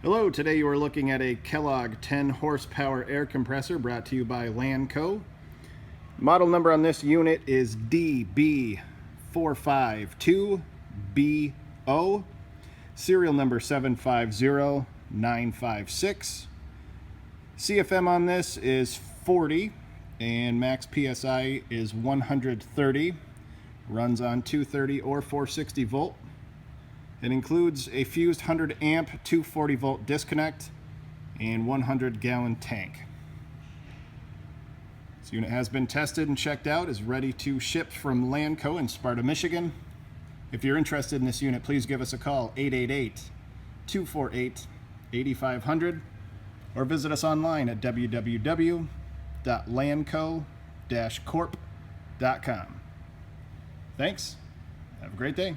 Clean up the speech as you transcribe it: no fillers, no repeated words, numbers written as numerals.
Hello, today you are looking at a Kellogg 10 horsepower air compressor brought to you by Lanco. Model number on this unit is DB452BO, serial number 750956. CFM on this is 40 and max PSI is 130. Runs on 230 or 460 volt. It includes a fused 100 amp 240 volt disconnect and 100 gallon tank. This unit has been tested and checked out, is ready to ship from Lanco in Sparta, Michigan. If you're interested in this unit, please give us a call, 888-248-8500, or visit us online at www.lanco-corp.com. Thanks. Have a great day.